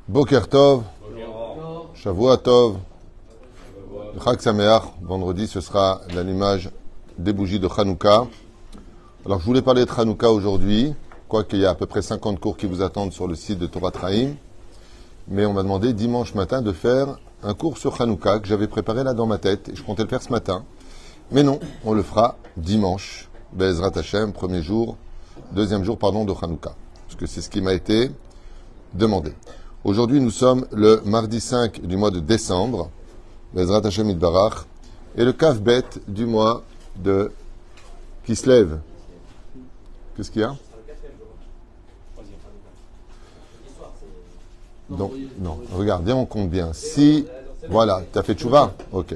Boker Tov, Shavua Tov, Chag Sameach. Vendredi, ce sera l'allumage des bougies de Hanouka. Alors, je voulais parler de Hanouka aujourd'hui, quoiqu'il y a à peu près 50 cours qui vous attendent sur le site de Torah Traim. Mais on m'a demandé dimanche matin de faire un cours sur Hanouka que j'avais préparé là dans ma tête et je comptais le faire ce matin. Mais non, on le fera dimanche, Be'ezrat Hashem, deuxième jour de Hanouka. Parce que c'est ce qui m'a été demandé. Aujourd'hui, nous sommes le mardi 5 du mois de décembre, Be'ezrat Hashem Yitbarach, et le Kav Bet du mois de Kislev. Qu'est-ce qu'il y a? Donc, non, regarde, bien, on compte bien. Si, voilà, tu as fait tchouva? Ok.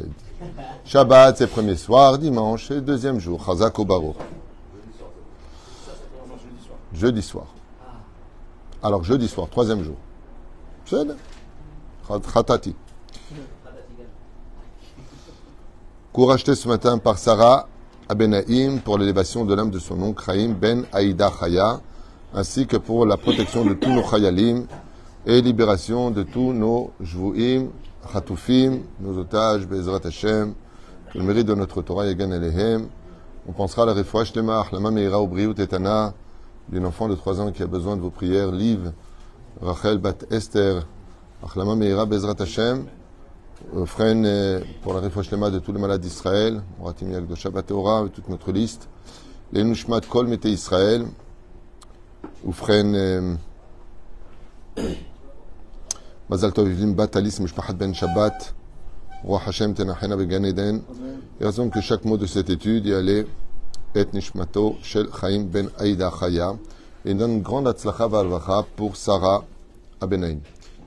Shabbat, c'est premier soir, dimanche, c'est deuxième jour. Chazak ou Baruch. Jeudi soir. Alors, jeudi soir, troisième jour. C'est Khatati. Cours acheté ce matin par Sarah Abenaïm pour l'élévation de l'âme de son oncle Chaim Ben Aïda Chaya, ainsi que pour la protection de tous nos Chayalim et libération de tous nos Jvouim, Chatoufim, nos otages, Be'ezrat Hashem, que le mérite de notre Torah Yagan Alehem. On pensera à la Refouach Lemach, la Meira ou Briut Etana, d'une enfant de 3 ans qui a besoin de vos prières, Liv, Rachel Bat Esther, Achlama Meira Be'ezrat Hashem, Fren pour la Refouach Lema de tous les malades d'Israël, Moratim Yagdosha Bateora, toute notre liste, les Nushmat Kol Mete Israël, ou Fren Mazal Tov Yivlim Bat Alice Mishpachat Ben Shabbat, Roi Hashem Tenachena Began Eden. Et raison que chaque mot de cette étude y allait Et Nishmato Shel Chaim Ben Aïda Chaya. Et il donne une grande Atzlacha Valvacha pour Sarah Abenaïm,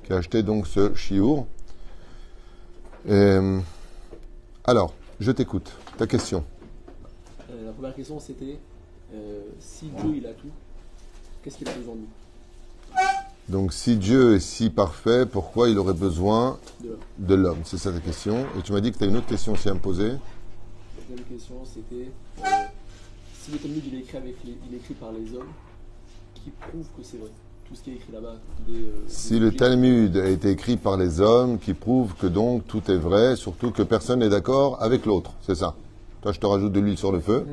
qui a acheté donc ce shiur. Alors, je t'écoute. Ta question. La première question c'était si Dieu il a tout, qu'est-ce qu'il a besoin de nous? Donc, si Dieu est si parfait, pourquoi il aurait besoin de l'homme? C'est ça ta question. Et tu m'as dit que tu as une autre question aussi à me poser. La deuxième question, c'était si le Talmud il est écrit par les hommes, qui prouve que c'est vrai? Tout ce qui est écrit là-bas. Si le Talmud a été écrit par les hommes, qui prouve que donc tout est vrai, surtout que personne n'est d'accord avec l'autre. C'est ça. Toi, je te rajoute de l'huile sur le feu.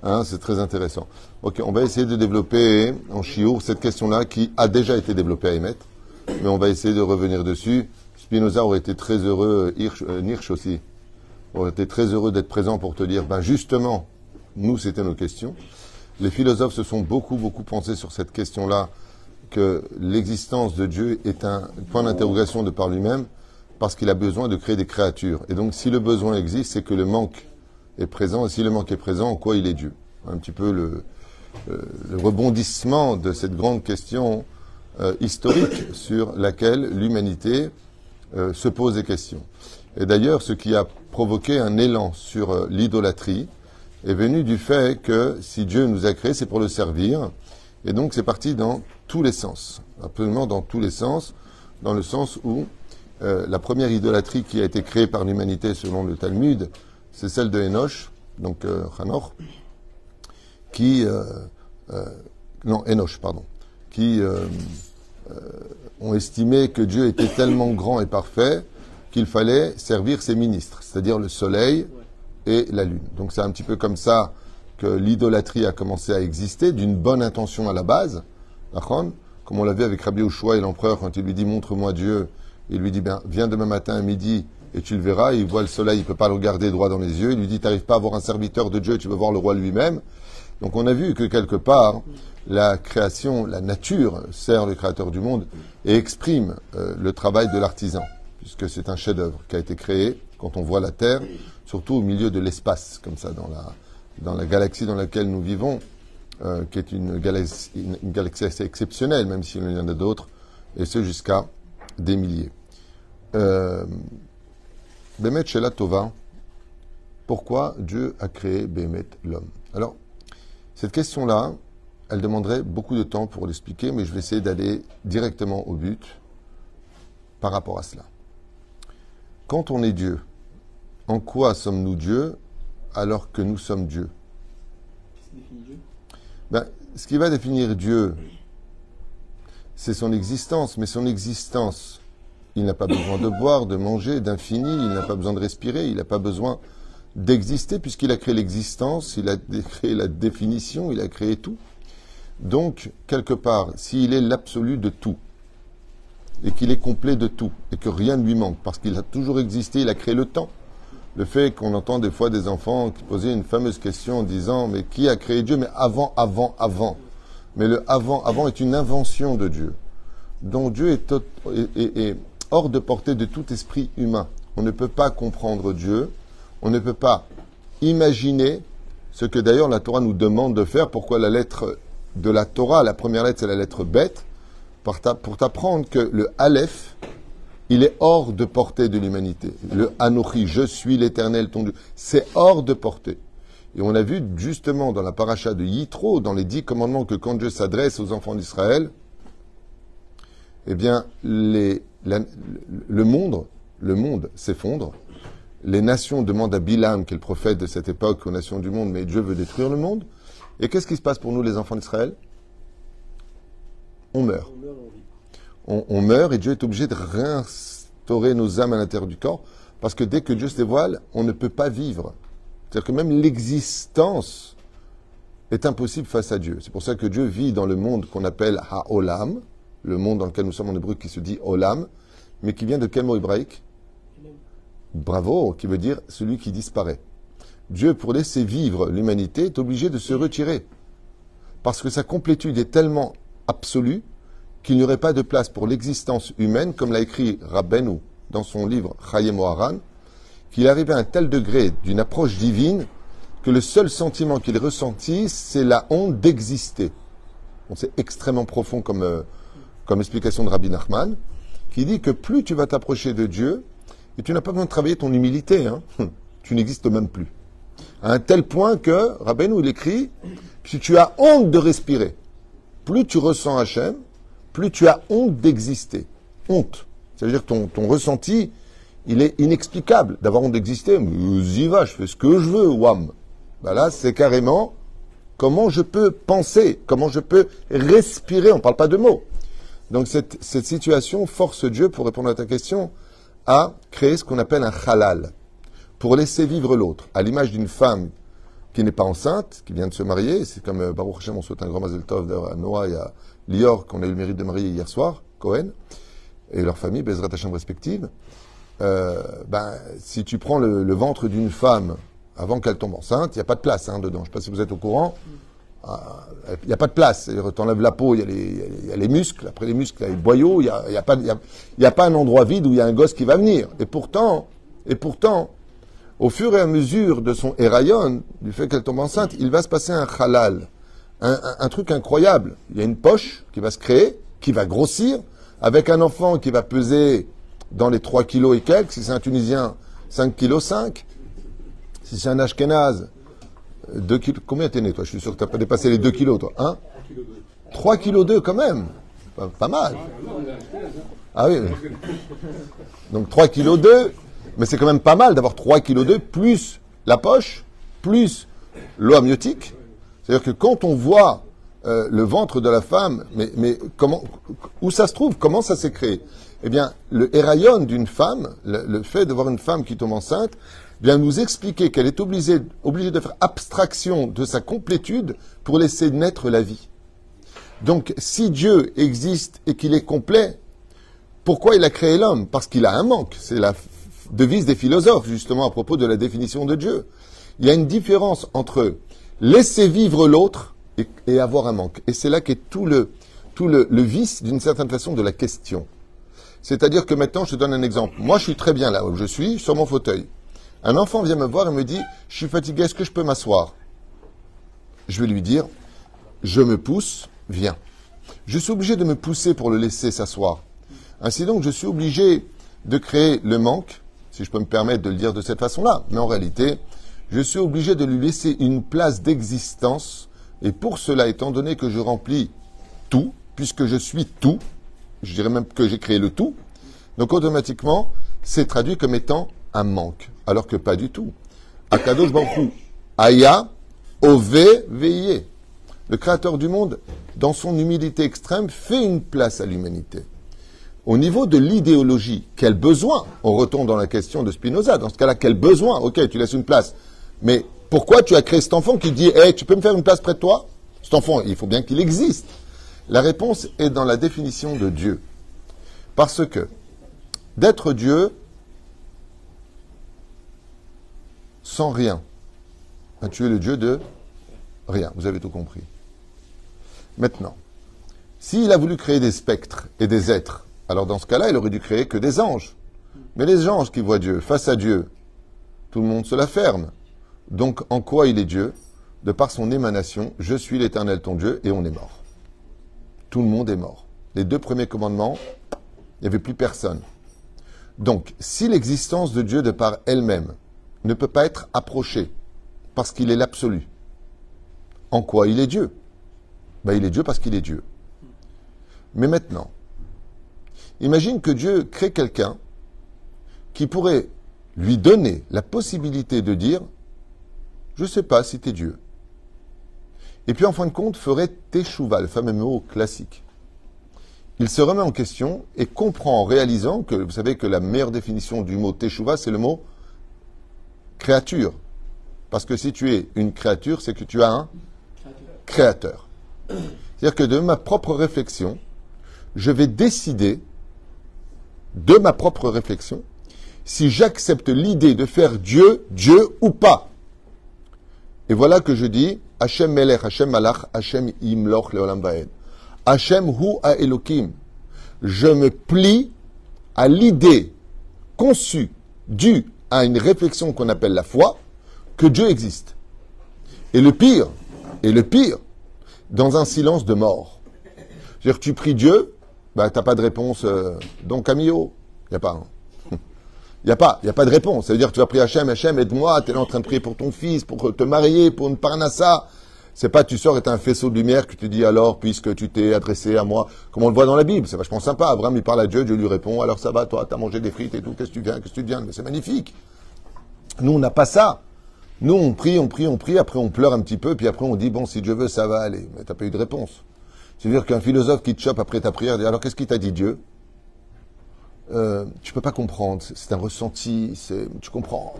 Hein, c'est très intéressant. Ok, on va essayer de développer en chiour cette question-là qui a déjà été développée à Emet, mais on va essayer de revenir dessus. Spinoza aurait été très heureux, Hirsch aussi, aurait été très heureux d'être présent pour te dire, ben justement, nous, c'était nos questions. Les philosophes se sont beaucoup pensé sur cette question-là, que l'existence de Dieu est un point d'interrogation de par lui-même, parce qu'il a besoin de créer des créatures. Et donc, si le besoin existe, c'est que le manque est présent, et si le manque est présent, en quoi il est Dieu? Un petit peu le rebondissement de cette grande question historique sur laquelle l'humanité se pose des questions. Et d'ailleurs, ce qui a provoqué un élan sur l'idolâtrie est venu du fait que si Dieu nous a créés, c'est pour le servir. Et donc, c'est parti dans tous les sens, absolument dans tous les sens, dans le sens où la première idolâtrie qui a été créée par l'humanité selon le Talmud, c'est celle de Enoch, donc Hanoch, qui ont estimé que Dieu était tellement grand et parfait qu'il fallait servir ses ministres, c'est-à-dire le soleil et la lune. Donc c'est un petit peu comme ça que l'idolâtrie a commencé à exister, d'une bonne intention à la base, comme on l'a vu avec Rabbi Yoshua et l'empereur, quand il lui dit « montre-moi Dieu », il lui dit « viens demain matin à midi et tu le verras », il voit le soleil, il ne peut pas le regarder droit dans les yeux, il lui dit « tu n'arrives pas à voir un serviteur de Dieu, tu veux voir le roi lui-même ». Donc on a vu que quelque part, la création, la nature sert le créateur du monde et exprime le travail de l'artisan, puisque c'est un chef-d'œuvre qui a été créé quand on voit la Terre, surtout au milieu de l'espace, comme ça, dans la galaxie dans laquelle nous vivons, qui est une galaxie assez exceptionnelle, même s'il y en a d'autres, et ce jusqu'à des milliers. Bémet Shela Tova, pourquoi Dieu a créé Bémet l'homme? Alors, cette question-là, elle demanderait beaucoup de temps pour l'expliquer, mais je vais essayer d'aller directement au but par rapport à cela. Quand on est Dieu, en quoi sommes-nous Dieu alors que nous sommes Dieu? Qu'est-ce qui définit Dieu? Ce qui va définir Dieu c'est son existence. Mais son existence, il n'a pas besoin de boire, de manger, d'infini, il n'a pas besoin de respirer, il n'a pas besoin d'exister, puisqu'il a créé l'existence, il a créé la définition, il a créé tout. Donc, quelque part, s'il est l'absolu de tout, et qu'il est complet de tout, et que rien ne lui manque, parce qu'il a toujours existé, il a créé le temps. Le fait qu'on entend des fois des enfants qui posaient une fameuse question en disant « Mais qui a créé Dieu ?» Mais avant. Mais le avant est une invention de Dieu. Donc Dieu est hors de portée de tout esprit humain. On ne peut pas comprendre Dieu, on ne peut pas imaginer ce que d'ailleurs la Torah nous demande de faire. Pourquoi la lettre de la Torah, la première lettre c'est la lettre bête, pour t'apprendre que le Aleph, il est hors de portée de l'humanité. Le Anochi, je suis l'Éternel ton Dieu, c'est hors de portée. Et on a vu justement dans la paracha de Yitro, dans les 10 commandements, que quand Dieu s'adresse aux enfants d'Israël, eh bien, le monde s'effondre. Les nations demandent à Bilam, qui est le prophète de cette époque, aux nations du monde, mais Dieu veut détruire le monde. Et qu'est-ce qui se passe pour nous, les enfants d'Israël? On meurt. On meurt et Dieu est obligé de réinstaurer nos âmes à l'intérieur du corps, parce que dès que Dieu se dévoile, on ne peut pas vivre. C'est-à-dire que même l'existence est impossible face à Dieu. C'est pour ça que Dieu vit dans le monde qu'on appelle Ha-Olam, le monde dans lequel nous sommes en hébreu qui se dit Olam, mais qui vient de quel mot hébraïque? Bravo, qui veut dire celui qui disparaît. Dieu, pour laisser vivre l'humanité, est obligé de se retirer. Parce que sa complétude est tellement absolue qu'il n'y aurait pas de place pour l'existence humaine, comme l'a écrit Rabbeinu dans son livre Chayei Moharan, qu'il arrivait à un tel degré d'une approche divine que le seul sentiment qu'il ressentit, c'est la honte d'exister. Bon, c'est extrêmement profond comme explication de Rabbi Nachman, qui dit que plus tu vas t'approcher de Dieu, et tu n'as pas besoin de travailler ton humilité, hein, tu n'existes même plus. À un tel point que, Rabbeinu, il écrit, si tu as honte de respirer, plus tu ressens Hachem, plus tu as honte d'exister. Honte. C'est-à-dire que ton ressenti, il est inexplicable d'avoir honte d'exister. Mais j'y va, je fais ce que je veux, wham. Ben là, c'est carrément comment je peux penser, comment je peux respirer, on ne parle pas de mots. Donc cette situation force Dieu, pour répondre à ta question, à créer ce qu'on appelle un halal, pour laisser vivre l'autre. À l'image d'une femme qui n'est pas enceinte, qui vient de se marier, c'est comme Baruch Hashem, on souhaite un grand Mazel Tov à Noah et à Lior, qu'on a eu le mérite de marier hier soir, Cohen, et leur famille, Bezrat Hashem respective. Si tu prends le ventre d'une femme avant qu'elle tombe enceinte, il n'y a pas de place dedans. Je ne sais pas si vous êtes au courant. Il n'y a pas de place. Tu enlèves la peau, il y a les muscles. Après les muscles, il y a les boyaux. Il n'y a pas un endroit vide où il y a un gosse qui va venir. Et pourtant, au fur et à mesure de son héraïon, du fait qu'elle tombe enceinte, il va se passer un halal. Un truc incroyable. Il y a une poche qui va se créer, qui va grossir, avec un enfant qui va peser dans les 3 kilos et quelques. Si c'est un Tunisien, 5 kilos 5. Si c'est un Ashkénaze, 2 kilos. Combien t'es né, toi? Je suis sûr que tu n'as pas dépassé les 2 kilos, toi. 3 kilos 2 quand même. Pas mal. Ah oui. Donc 3 kilos 2. Mais c'est quand même pas mal d'avoir 3 kilos 2 plus la poche, plus l'eau amniotique. C'est-à-dire que quand on voit le ventre de la femme, mais où ça se trouve? Comment ça s'est créé? Eh bien, le héraïon d'une femme, le fait de voir une femme qui tombe enceinte, vient nous expliquer qu'elle est obligée de faire abstraction de sa complétude pour laisser naître la vie. Donc, si Dieu existe et qu'il est complet, pourquoi il a créé l'homme? Parce qu'il a un manque. C'est la devise des philosophes, justement, à propos de la définition de Dieu. Il y a une différence entre laisser vivre l'autre et avoir un manque. Et c'est là qu'est tout le vice, d'une certaine façon, de la question. C'est-à-dire que maintenant, je te donne un exemple. Moi, je suis très bien là où je suis, sur mon fauteuil. Un enfant vient me voir et me dit « Je suis fatigué, est-ce que je peux m'asseoir ?» Je vais lui dire « Je me pousse, viens. » Je suis obligé de me pousser pour le laisser s'asseoir. Ainsi donc, je suis obligé de créer le manque, si je peux me permettre de le dire de cette façon-là. Mais en réalité, je suis obligé de lui laisser une place d'existence. Et pour cela, étant donné que je remplis tout, puisque je suis tout, je dirais même que j'ai créé le tout, donc automatiquement, c'est traduit comme étant un manque. Alors que pas du tout. Akadosh Baruch Hu, Aya, Ove, Veillé. Le Créateur du monde, dans son humilité extrême, fait une place à l'humanité. Au niveau de l'idéologie, quel besoin? On retourne dans la question de Spinoza. Dans ce cas-là, quel besoin? Ok, tu laisses une place. Mais pourquoi tu as créé cet enfant qui dit hey, tu peux me faire une place près de toi? Cet enfant, il faut bien qu'il existe. La réponse est dans la définition de Dieu. Parce que d'être Dieu sans rien, tu es le Dieu de rien. Vous avez tout compris. Maintenant, s'il a voulu créer des spectres et des êtres, alors dans ce cas-là, il aurait dû créer que des anges. Mais les anges qui voient Dieu, face à Dieu, tout le monde se la ferme. Donc, en quoi il est Dieu? De par son émanation, je suis l'Éternel ton Dieu, et on est mort. Tout le monde est mort. Les 2 premiers commandements, il n'y avait plus personne. Donc, si l'existence de Dieu de par elle-même ne peut pas être approchée, parce qu'il est l'absolu, en quoi il est Dieu? Ben, il est Dieu parce qu'il est Dieu. Mais maintenant, imagine que Dieu crée quelqu'un qui pourrait lui donner la possibilité de dire « Je ne sais pas si tu es Dieu ». Et puis en fin de compte, ferait teshuva, le fameux mot classique. Il se remet en question et comprend en réalisant que, vous savez que la meilleure définition du mot teshuva, c'est le mot créature. Parce que si tu es une créature, c'est que tu as un créateur. C'est-à-dire que de ma propre réflexion, je vais décider, de ma propre réflexion, si j'accepte l'idée de faire Dieu, Dieu ou pas. Et voilà que je dis, Hachem Melech, Hachem Malach, Hachem Imloch Leolam Vaed. Hachem Hu Ha-Elokim. Je me plie à l'idée conçue, due à une réflexion qu'on appelle la foi, que Dieu existe. Et le pire, dans un silence de mort. C'est-à-dire que tu pries Dieu, bah, tu n'as pas de réponse, donc Camillo, il n'y a pas. Hein. Il n'y a pas de réponse. Ça veut dire que tu vas prier Hachem, Hachem, aide-moi, tu es là en train de prier pour ton fils, pour te marier, pour une parnassa. C'est pas tu sors et t'as un faisceau de lumière que tu dis alors, puisque tu t'es adressé à moi, comme on le voit dans la Bible, c'est vachement sympa. Abraham, il parle à Dieu, Dieu lui répond, alors ça va, toi, t'as mangé des frites et tout, qu'est-ce que tu viens, mais c'est magnifique. Nous, on n'a pas ça. Nous, on prie, après on pleure un petit peu, puis après on dit, bon, si Dieu veut, ça va aller. Mais t'as pas eu de réponse. C'est-à-dire qu'un philosophe qui te chope après ta prière dit, alors qu'est-ce qu'il t'a dit Dieu? Tu peux pas comprendre, c'est un ressenti, tu comprends.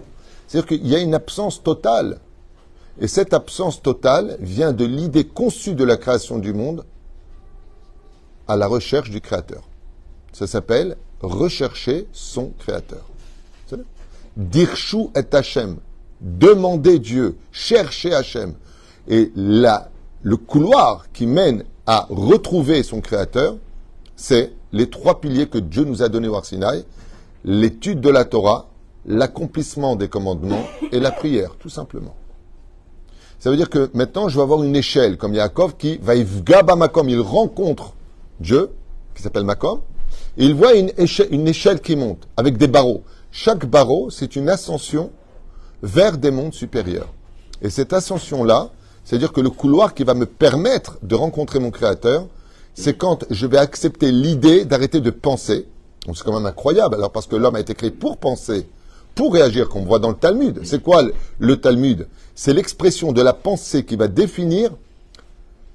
C'est-à-dire qu'il y a une absence totale. Et cette absence totale vient de l'idée conçue de la création du monde à la recherche du Créateur. Ça s'appelle rechercher son Créateur. Dirshu et Hachem. Demander Dieu, chercher Hachem. Et là, le couloir qui mène à retrouver son Créateur, c'est les 3 piliers que Dieu nous a donnés au Har Sinaï, l'étude de la Torah, l'accomplissement des commandements et la prière, tout simplement. Ça veut dire que maintenant, je vais avoir une échelle, comme Yaakov, qui va Yvgaba Makom, il rencontre Dieu, qui s'appelle Makom, et il voit une échelle qui monte, avec des barreaux. Chaque barreau, c'est une ascension vers des mondes supérieurs. Et cette ascension-là, c'est-à-dire que le couloir qui va me permettre de rencontrer mon Créateur, c'est quand je vais accepter l'idée d'arrêter de penser. Donc c'est quand même incroyable, alors parce que l'homme a été créé pour penser, pour réagir, comme on voit dans le Talmud. C'est quoi le Talmud? C'est l'expression de la pensée qui va définir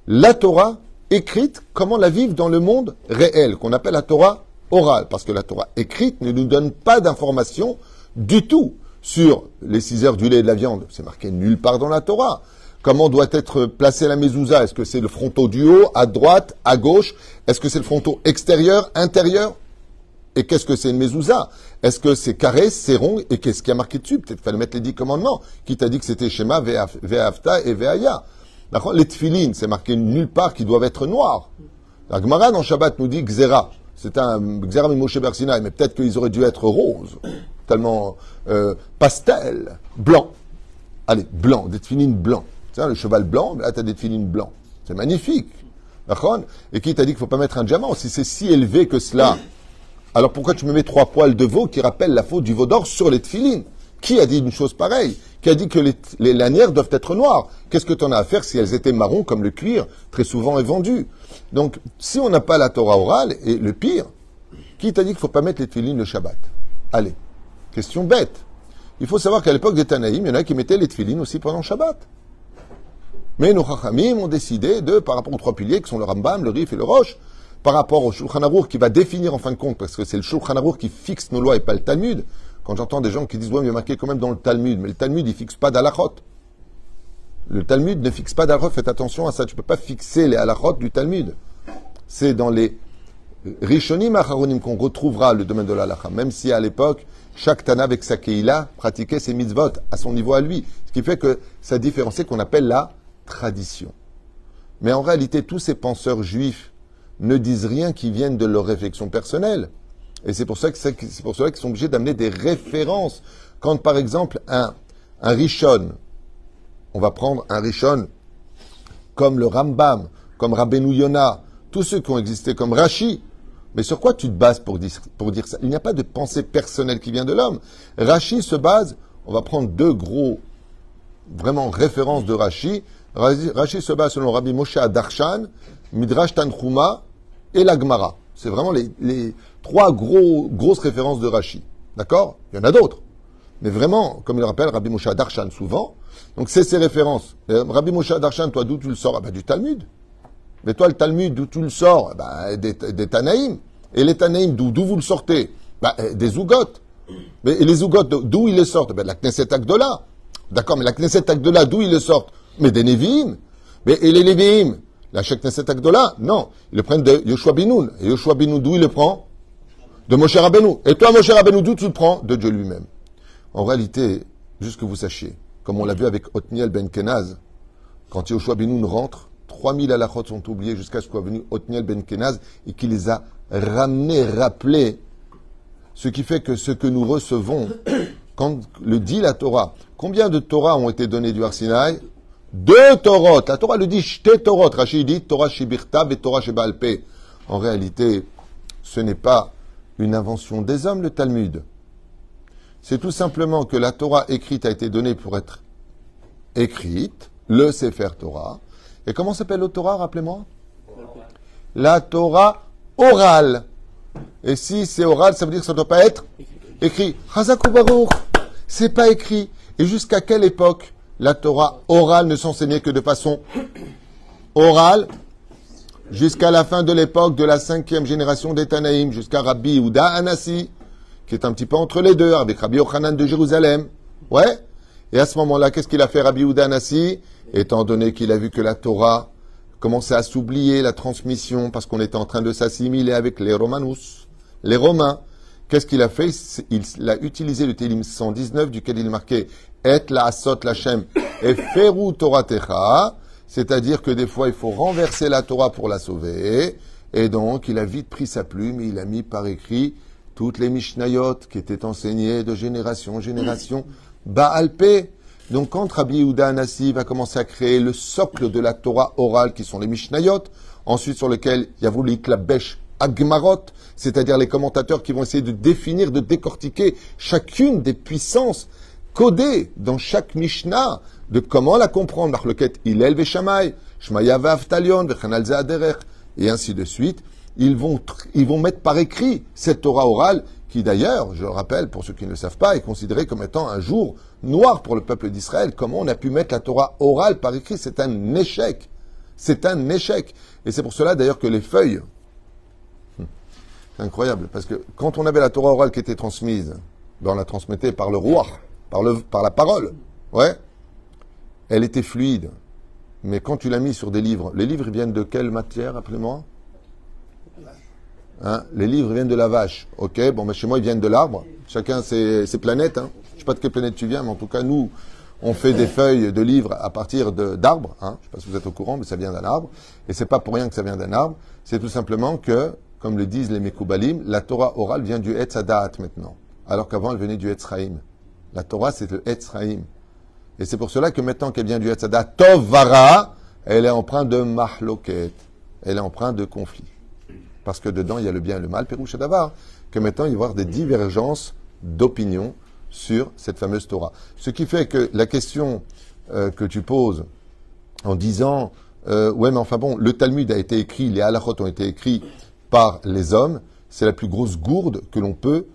la Torah écrite, comment la vivre dans le monde réel, qu'on appelle la Torah orale. Parce que la Torah écrite ne nous donne pas d'informations du tout sur les 6 heures du lait et de la viande. C'est marqué nulle part dans la Torah. Comment doit être placée la mezouza? Est-ce que c'est le fronton du haut, à droite, à gauche? Est-ce que c'est le fronton extérieur, intérieur? Et qu'est-ce que c'est une mezouza? Est-ce que c'est carré, c'est rond? Et qu'est-ce qui a marqué dessus? Peut-être qu'il fallait mettre les 10 commandements. Qui t'a dit que c'était Shema, Ve'afta et Ve'aya? D'accord? Les tfilines, c'est marqué nulle part qu'ils doivent être noirs. La Gemara dans Shabbat nous dit Xera. C'est un Xera Moshe Ber Sinaï, mais peut-être qu'ils auraient dû être roses. Tellement pastel, blanc. Allez, blanc, des tfilines blancs. Le cheval blanc, là, tu as des tfilines blancs. C'est magnifique. D'accord? Et qui t'a dit qu'il ne faut pas mettre un diamant? Si c'est si élevé que cela, alors pourquoi tu me mets 3 poils de veau qui rappellent la faute du veau d'or sur les tfilines? Qui a dit une chose pareille? Qui a dit que les lanières doivent être noires? Qu'est-ce que tu en as à faire si elles étaient marron comme le cuir, très souvent est vendu? Donc, si on n'a pas la Torah orale, et le pire, qui t'a dit qu'il ne faut pas mettre les tfilines le Shabbat? Allez, question bête. Il faut savoir qu'à l'époque des Tanaïm, il y en a qui mettaient les tfilines aussi pendant le Shabbat. Mais nos Chachamim ont décidé par rapport aux trois piliers qui sont le Rambam, le Rif et le Rosh, par rapport au Shulchan Aruch qui va définir en fin de compte, parce que c'est le Shulchan Aruch qui fixe nos lois et pas le Talmud. Quand j'entends des gens qui disent, ouais, mais il y a marqué quand même dans le Talmud, mais le Talmud, il fixe pas d'halachot. Le Talmud ne fixe pas d'halachot, faites attention à ça, tu peux pas fixer les halachot du Talmud. C'est dans les Rishonim Acharonim qu'on retrouvera le domaine de l'halacha, même si à l'époque, chaque Tana avec sa Keila pratiquait ses mitzvot à son niveau à lui, ce qui fait que ça différencie qu'on appelle la tradition. Mais en réalité, tous ces penseurs juifs ne disent rien qui vienne de leur réflexion personnelle. Et c'est pour ça qu'ils sont obligés d'amener des références. Quand, par exemple, un Rishon, on va prendre un Rishon comme le Rambam, comme Rabbeinu Yonah, tous ceux qui ont existé comme Rashi. Mais sur quoi tu te bases pour dire ça? Il n'y a pas de pensée personnelle qui vient de l'homme. Rashi se base, on va prendre deux gros, vraiment références de Rashi. Rashi se base selon Rabbi Moshe Darshan, Midrash Tanchuma et la Gemara. C'est vraiment les trois grosses références de Rashi. D'accord? Il y en a d'autres. Mais vraiment, comme il le rappelle Rabbi Moshe Darshan souvent, donc c'est ces références. Rabbi Moshe Darshan, toi, d'où tu le sors? Du Talmud. Mais toi, le Talmud, d'où tu le sors? Des Tanaïm. Et les Tanaïm, d'où vous le sortez? Des Zougot. Et les Zougot, d'où ils les sortent? De la Knesset Agdola. D'accord, mais la Knesset Agdola, d'où ils le sortent? Mais des Nevi'im. Et les Nevi'im, la Knesset Agdola, non. Ils le prennent de Yoshua Binoun. Et Yoshua Binoun, d'où il le prend? De Moshe Rabbeinu. Et toi, Moshe Rabbeinu, d'où tu le prends? De Dieu lui-même. En réalité, juste que vous sachiez, comme on l'a vu avec Othniel ben Kenaz, quand Yoshua Binoun rentre, 3000 halachot sont oubliés jusqu'à ce qu'est venu Othniel ben Kenaz et qui les a ramenés, rappelés. Ce qui fait que ce que nous recevons, quand le dit la Torah, combien de Torah ont été données du Har Sinaï? 2 Torot. La Torah le dit, Shte Torot. Rashi dit, Torah Shibirtav et Torah Sheba'al Peh. En réalité, ce n'est pas une invention des hommes, le Talmud. C'est tout simplement que la Torah écrite a été donnée pour être écrite, le Sefer Torah. Et comment s'appelle le Torah, rappelez-moi? La Torah orale. Et si c'est oral, ça veut dire que ça ne doit pas être écrit. Chazakou Baruch, c'est pas écrit. Et jusqu'à quelle époque la Torah orale ne s'enseignait que de façon orale? Jusqu'à la fin de l'époque de la 5e génération des Tanaïm, jusqu'à Rabbi Yehuda Hanassi, qui est un petit peu entre les deux, avec Rabbi Yochanan de Jérusalem. Ouais. Et à ce moment-là, qu'est-ce qu'il a fait Rabbi Yehuda Hanassi? Étant donné qu'il a vu que la Torah commençait à s'oublier, la transmission, parce qu'on était en train de s'assimiler avec les Romanus, les Romains, qu'est-ce qu'il a fait? Il a utilisé le Télim 119, duquel il marquait Et la asot lachem et feru Toratecha, c'est-à-dire que des fois il faut renverser la Torah pour la sauver, et donc il a vite pris sa plume et il a mis par écrit toutes les Mishnayot qui étaient enseignées de génération en génération, Baal Peh. Donc quand Rabbi Yehuda Hanassi va commencer à créer le socle de la Torah orale, qui sont les Mishnayot, ensuite sur lequel il y a voulu l'Iklabesh Agmarot, c'est-à-dire les commentateurs qui vont essayer de définir, de décortiquer chacune des puissances codées dans chaque Mishnah, de comment la comprendre, Marloket Hillel veShamai, Shmaya ve'Avtalion, veChanal ze'aderech, et ainsi de suite. Ils vont mettre par écrit cette Torah orale, qui d'ailleurs, je le rappelle pour ceux qui ne le savent pas, est considérée comme étant un jour noir pour le peuple d'Israël. Comment on a pu mettre la Torah orale par écrit? C'est un échec. C'est un échec. Et c'est pour cela d'ailleurs que les feuilles, c'est incroyable, parce que quand on avait la Torah orale qui était transmise, ben on la transmettait par le roi, par la parole, ouais, elle était fluide. Mais quand tu l'as mis sur des livres, les livres viennent de quelle matière, appelez-moi? Hein, les livres viennent de la vache. Ok, bon, mais chez moi, ils viennent de l'arbre. Chacun ses planètes. Hein. Je ne sais pas de quelle planète tu viens, mais en tout cas, nous, on fait des feuilles de livres à partir d'arbres. Hein. Je ne sais pas si vous êtes au courant, mais ça vient d'un arbre. Et c'est pas pour rien que ça vient d'un arbre. C'est tout simplement que, comme le disent les Mekoubalim, la Torah orale vient du Etz Hadaat maintenant. Alors qu'avant, elle venait du Etz Chaim. La Torah, c'est le Etz Chaim. Et c'est pour cela que maintenant qu'elle vient du Etz Hadaat, Tov Vara, elle est empreinte de Mahloket. Elle est empreinte de conflit. Parce que dedans, il y a le bien et le mal, Pérouche Davar, que maintenant, il va y avoir des divergences d'opinion sur cette fameuse Torah. Ce qui fait que la question que tu poses en disant ouais, mais enfin bon, le Talmud a été écrit, les halachot ont été écrits par les hommes, c'est la plus grosse gourde que l'on peut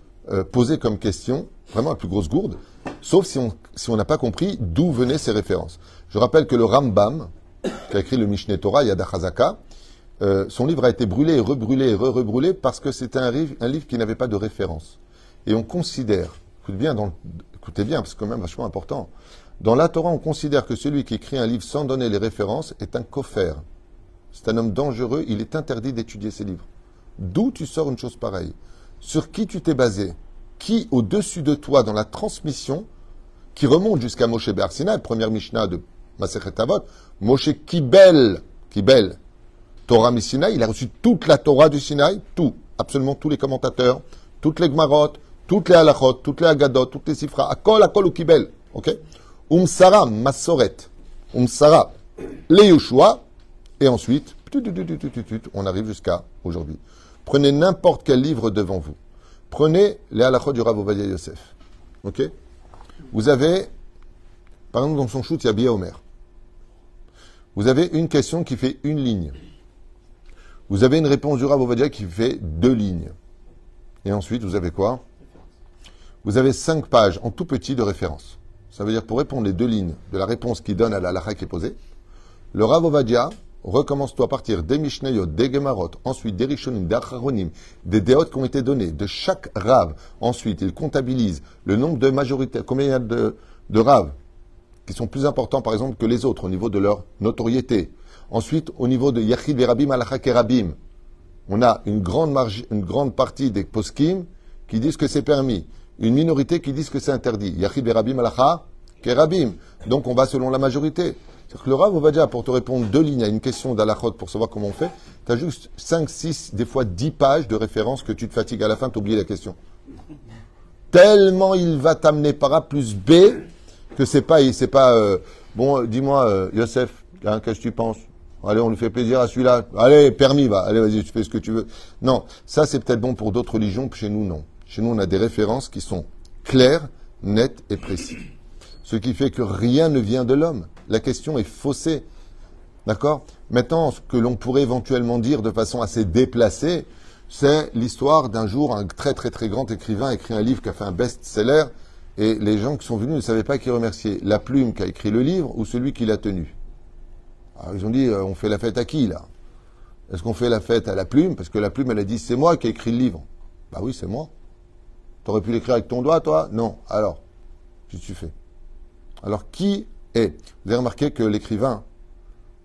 poser comme question, vraiment la plus grosse gourde, sauf si on n'a pas compris d'où venaient ces références. Je rappelle que le Rambam, qui a écrit le Mishneh Torah, Yad HaChazaka, son livre a été brûlé et rebrûlé et rebrûlé parce que c'était un livre qui n'avait pas de référence. Et on considère, écoutez bien, parce que c'est quand même vachement important, dans la Torah, on considère que celui qui écrit un livre sans donner les références est un koffer. C'est un homme dangereux, il est interdit d'étudier ses livres. D'où tu sors une chose pareille? Sur qui tu t'es basé? Qui, au-dessus de toi, dans la transmission, qui remonte jusqu'à Moshe Bar Sinaï, première Mishnah de Masechet Avot, Moshe Kibel, Torah Sinaï, il a reçu toute la Torah du Sinaï, tout, absolument tous les commentateurs, toutes les Gmarot, toutes les Halachot, toutes les Agadot, toutes les Sifra, Akol ou Kibel, ok? Umsara, Masoret, Umsara, les Yoshua, et ensuite, on arrive jusqu'à aujourd'hui. Prenez n'importe quel livre devant vous. Prenez les halachot du Rav Ovadia Yosef. Ok? Vous avez, par exemple, dans son shoot, il y a Bia Omer. Vous avez une question qui fait une ligne. Vous avez une réponse du Rav Ovadia qui fait 2 lignes. Et ensuite, vous avez quoi? Vous avez 5 pages en tout petit de référence. Ça veut dire pour répondre les 2 lignes de la réponse qui donne à la halakha qui est posée, le Rav Ovadia recommence-toi à partir des Mishnayot, des Gemarot, ensuite des Rishonim, des Acharonim, des Deot qui ont été donnés de chaque Rav. Ensuite, il comptabilise le nombre de majorités, combien il y a de Rav qui sont plus importants, par exemple, que les autres au niveau de leur notoriété. Ensuite, au niveau de Yachid Verabim, Alacha Kerabim, on a une grande partie des poskim qui disent que c'est permis, une minorité qui disent que c'est interdit. Yachid Verabim, Alacha Kerabim. Donc, on va selon la majorité. C'est-à-dire que le Rav Ovadia, pour te répondre 2 lignes à une question d'Alachot pour savoir comment on fait, tu as juste 5, 6, des fois 10 pages de référence que tu te fatigues à la fin, tu oublies la question. Tellement il va t'amener par A plus B que c'est pas bon, dis-moi, Yosef, hein, qu'est-ce que tu penses? Allez, on lui fait plaisir à celui-là. Allez, permis, va. Allez, vas-y, tu fais ce que tu veux. Non, ça c'est peut-être bon pour d'autres religions, puis chez nous, non. Chez nous, on a des références qui sont claires, nettes et précises. Ce qui fait que rien ne vient de l'homme. La question est faussée. D'accord? Maintenant, ce que l'on pourrait éventuellement dire de façon assez déplacée, c'est l'histoire d'un jour, un très très très grand écrivain a écrit un livre qui a fait un best-seller, et les gens qui sont venus ne savaient pas qui remercier. La plume qui a écrit le livre ou celui qui l'a tenu. Alors ils ont dit, on fait la fête à qui là? Est-ce qu'on fait la fête à la plume? Parce que la plume, elle a dit, c'est moi qui ai écrit le livre. Bah oui, c'est moi. T'aurais pu l'écrire avec ton doigt, toi? Non. Alors, qu'est-ce que tu fais? Alors, qui est? Vous avez remarqué que l'écrivain,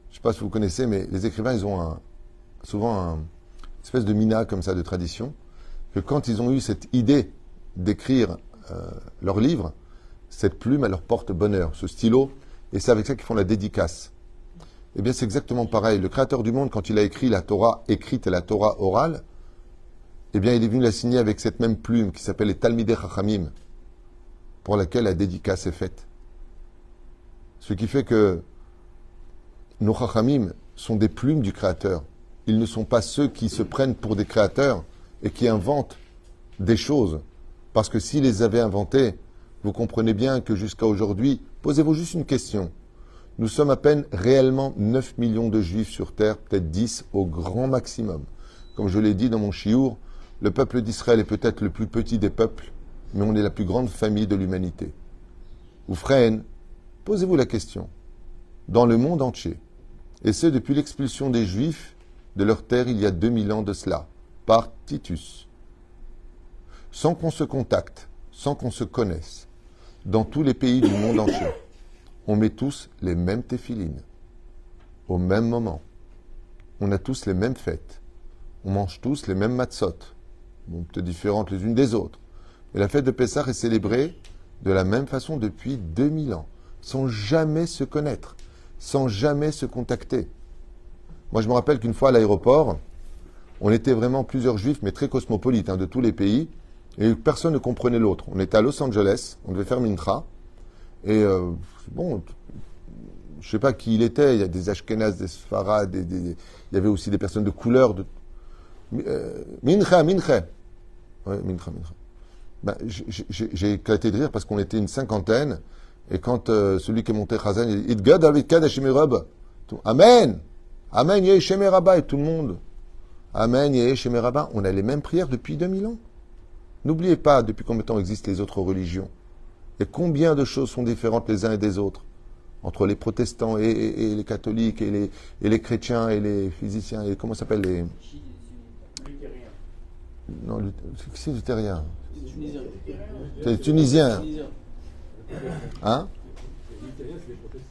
je ne sais pas si vous connaissez, mais les écrivains, ils ont souvent une espèce de mina comme ça, de tradition, que quand ils ont eu cette idée d'écrire leur livre, cette plume, elle leur porte bonheur, ce stylo, et c'est avec ça qu'ils font la dédicace. Eh bien, c'est exactement pareil. Le Créateur du monde, quand il a écrit la Torah écrite et la Torah orale, eh bien, il est venu la signer avec cette même plume qui s'appelle les Talmidei Chachamim, pour laquelle la dédicace est faite. Ce qui fait que nos Chachamim sont des plumes du Créateur. Ils ne sont pas ceux qui se prennent pour des créateurs et qui inventent des choses. Parce que s'ils les avaient inventées, vous comprenez bien que jusqu'à aujourd'hui, posez-vous juste une question. Nous sommes à peine réellement 9 millions de juifs sur terre, peut-être 10 au grand maximum. Comme je l'ai dit dans mon chiour, le peuple d'Israël est peut-être le plus petit des peuples, mais on est la plus grande famille de l'humanité. Ou frère, posez-vous la question. Dans le monde entier, et ce depuis l'expulsion des Juifs de leur terre il y a 2000 ans de cela, par Titus, sans qu'on se contacte, sans qu'on se connaisse, dans tous les pays du monde entier, on met tous les mêmes téphilines, au même moment. On a tous les mêmes fêtes. On mange tous les mêmes matzot, bon, peut-être différentes les unes des autres. Mais la fête de Pessah est célébrée de la même façon depuis 2000 ans, sans jamais se connaître, sans jamais se contacter. Moi, je me rappelle qu'une fois à l'aéroport, on était vraiment plusieurs juifs, mais très cosmopolites, de tous les pays, et personne ne comprenait l'autre. On était à Los Angeles, on devait faire Mincha, et bon, je ne sais pas qui il était, il y a des Ashkénazes, des Sfarad, il y avait aussi des personnes de couleur. Mincha. Ouais, Mincha. Ben, j'ai éclaté de rire parce qu'on était une 50aine, et quand celui qui est monté Chazan, il dit Idgad David Kadesh Rab. Amen. Amen, Yeheshem Rabba, et tout le monde. Amen, Yeheshem Rabba. On a les mêmes prières depuis 2000 ans. N'oubliez pas depuis combien de temps existent les autres religions. Et combien de choses sont différentes les uns et des autres. entre les protestants et les catholiques et les chrétiens et les physiciens et comment ça s'appelle les non, c'est luthérien. C'est les Tunisiens. Hein?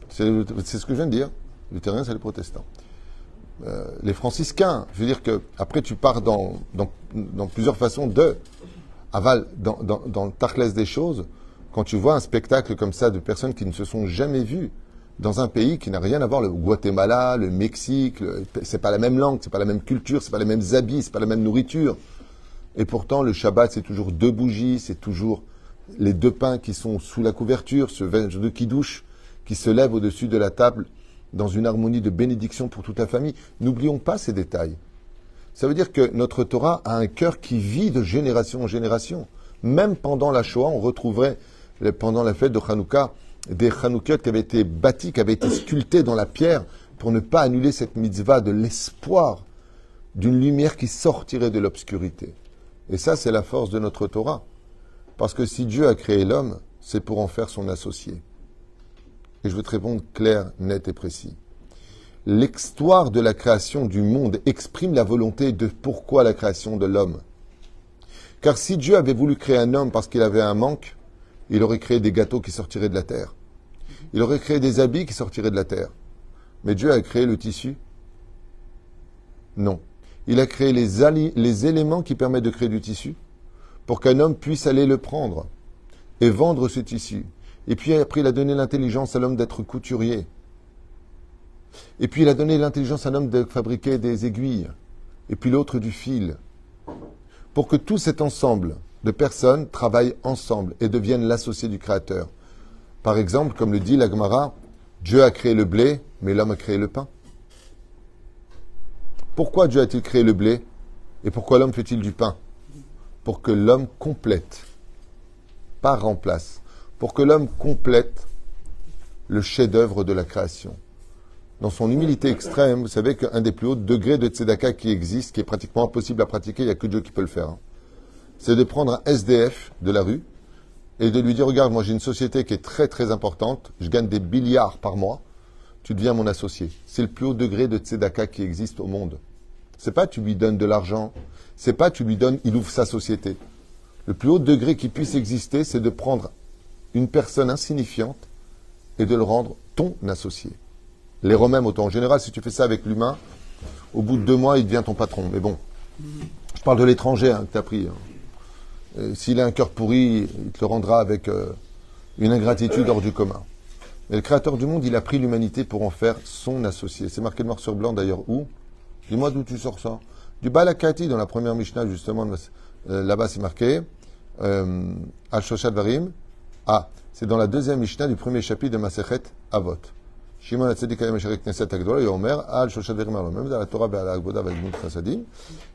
C'est ce que je viens de dire. Luthériens, c'est les protestants. Les franciscains, je veux dire que après tu pars dans plusieurs façons de aval dans le tachlès des choses. Quand tu vois un spectacle comme ça de personnes qui ne se sont jamais vues dans un pays qui n'a rien à voir, le Guatemala, le Mexique, c'est pas la même langue, c'est pas la même culture, c'est pas les mêmes habits, c'est pas la même nourriture. Et pourtant, le Shabbat, c'est toujours 2 bougies, c'est toujours les 2 pains qui sont sous la couverture, ce vin de kidouche qui se lève au-dessus de la table dans une harmonie de bénédiction pour toute la famille. N'oublions pas ces détails. Ça veut dire que notre Torah a un cœur qui vit de génération en génération. Même pendant la Shoah, on retrouverait, pendant la fête de Hanouka, des Hanoukiotes qui avaient été bâtis, qui avaient été sculptés dans la pierre pour ne pas annuler cette mitzvah de l'espoir d'une lumière qui sortirait de l'obscurité. Et ça, c'est la force de notre Torah. Parce que si Dieu a créé l'homme, c'est pour en faire son associé. Et je veux te répondre clair, net et précis. L'histoire de la création du monde exprime la volonté de pourquoi la création de l'homme. Car si Dieu avait voulu créer un homme parce qu'il avait un manque, il aurait créé des gâteaux qui sortiraient de la terre. Il aurait créé des habits qui sortiraient de la terre. Mais Dieu a créé le tissu? Non. Il a créé les éléments qui permettent de créer du tissu pour qu'un homme puisse aller le prendre et vendre ce tissu. Et puis après, il a donné l'intelligence à l'homme d'être couturier. Et puis il a donné l'intelligence à l'homme de fabriquer des aiguilles. Et puis l'autre du fil. Pour que tout cet ensemble de personnes travaillent ensemble et deviennent l'associé du Créateur. Par exemple, comme le dit la Gemara, Dieu a créé le blé, mais l'homme a créé le pain. Pourquoi Dieu a-t-il créé le blé? Et pourquoi l'homme fait-il du pain? Pour que l'homme complète, pas remplace, pour que l'homme complète le chef-d'œuvre de la création. Dans son humilité extrême, vous savez qu'un des plus hauts degrés de tzedaka qui existe, qui est pratiquement impossible à pratiquer, il n'y a que Dieu qui peut le faire, c'est de prendre un SDF de la rue et de lui dire, regarde, moi j'ai une société qui est très très importante, je gagne des milliards par mois, tu deviens mon associé. C'est le plus haut degré de tzedaka qui existe au monde. C'est pas tu lui donnes de l'argent, c'est pas tu lui donnes, il ouvre sa société. Le plus haut degré qui puisse exister, c'est de prendre une personne insignifiante et de le rendre ton associé. Les Romains, autant en général, si tu fais ça avec l'humain, au bout de 2 mois, il devient ton patron. Mais bon, je parle de l'étranger que tu as pris. S'il a un cœur pourri, il te le rendra avec une ingratitude hors du commun. Mais le Créateur du monde, il a pris l'humanité pour en faire son associé. C'est marqué noir sur blanc d'ailleurs où? Dis-moi d'où tu sors ça. Du Balakati, dans la première Mishnah, justement, là-bas c'est marqué Al-Shoshat Varim. Ah, c'est dans la 2e Mishnah du 1er chapitre de Masechet Avot. Shimon HaTzadik Hayam Asher Knesset Agdola, et Omer Al-Shoshat Varim, même dans la Torah, à la Agboda, à la Chassadim.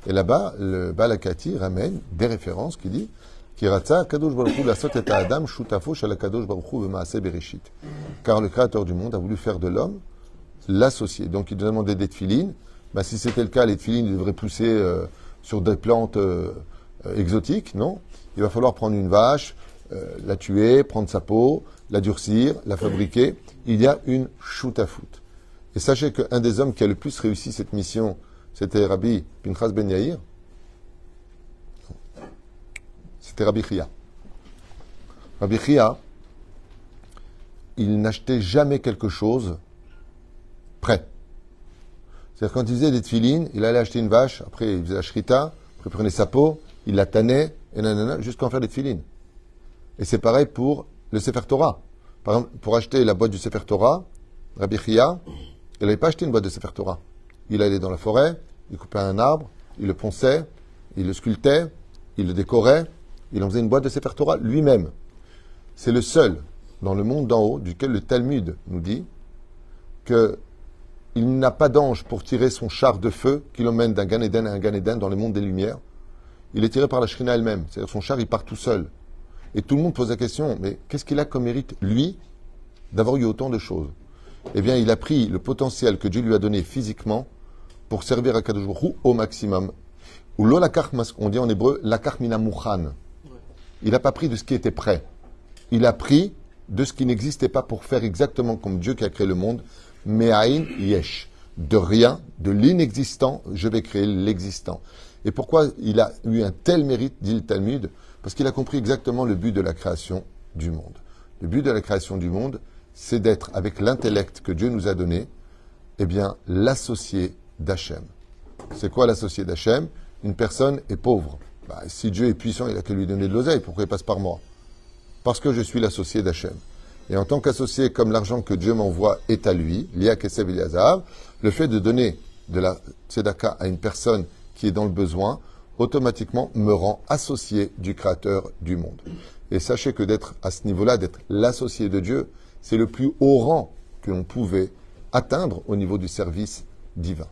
Et là-bas, le Balakati ramène des références qui dit Kiratza Kadosh Baruch Hu Lasot et Adam Shutafo Shel Kadosh Baruch Hu B'Maaseh Bereshit. Car le Créateur du monde a voulu faire de l'homme l'associé. Donc il demandait des tefilines. Ben, si c'était le cas, les tefilines devraient pousser sur des plantes exotiques, non? Il va falloir prendre une vache, la tuer, prendre sa peau, la durcir, la fabriquer. Il y a une shutafout. Et sachez qu'un des hommes qui a le plus réussi cette mission, c'était Rabbi Pinchas Ben Yair. C'était Rabbi Chia. Rabbi Chia, il n'achetait jamais quelque chose prêt. C'est-à-dire quand il faisait des tefilines, il allait acheter une vache, après il faisait la shrita, après il prenait sa peau, il la tannait, et nanana, jusqu'à en faire des tefilines. Et c'est pareil pour le Sefer Torah. Par exemple, pour acheter la boîte du Sefer Torah, Rabbi Chia, il n'avait pas acheté une boîte de Sefer Torah. Il allait dans la forêt, il coupait un arbre, il le ponçait, il le sculptait, il le décorait, il en faisait une boîte de Sefer Torah lui-même. C'est le seul dans le monde d'en haut duquel le Talmud nous dit que il n'a pas d'ange pour tirer son char de feu qui l'emmène d'un Gan Eden à un Gan Eden dans le monde des Lumières. Il est tiré par la Shrina elle-même. C'est-à-dire son char, il part tout seul. Et tout le monde pose la question, mais qu'est-ce qu'il a comme mérite, lui, d'avoir eu autant de choses? Eh bien, il a pris le potentiel que Dieu lui a donné physiquement pour servir à Kadosh Baruch Hu au maximum. Ou l'olakar, on dit en hébreu, lakar mina mouchan. Il n'a pas pris de ce qui était prêt. Il a pris de ce qui n'existait pas pour faire exactement comme Dieu qui a créé le monde. Me'ain yesh. De rien, de l'inexistant, je vais créer l'existant. Et pourquoi il a eu un tel mérite, dit le Talmud? Parce qu'il a compris exactement le but de la création du monde. Le but de la création du monde, c'est d'être, avec l'intellect que Dieu nous a donné, eh bien, l'associé d'Hachem. C'est quoi l'associé d'Hachem? Une personne est pauvre. Si Dieu est puissant, il a qu'à lui donner de l'oseille. Pourquoi il passe par moi? Parce que je suis l'associé d'Hachem. Et en tant qu'associé, comme l'argent que Dieu m'envoie est à lui, Lia Kesev Eliazav, le fait de donner de la tzedaka à une personne qui est dans le besoin, automatiquement me rend associé du Créateur du monde. Et sachez que d'être à ce niveau-là, d'être l'associé de Dieu, c'est le plus haut rang que l'on pouvait atteindre au niveau du service divin.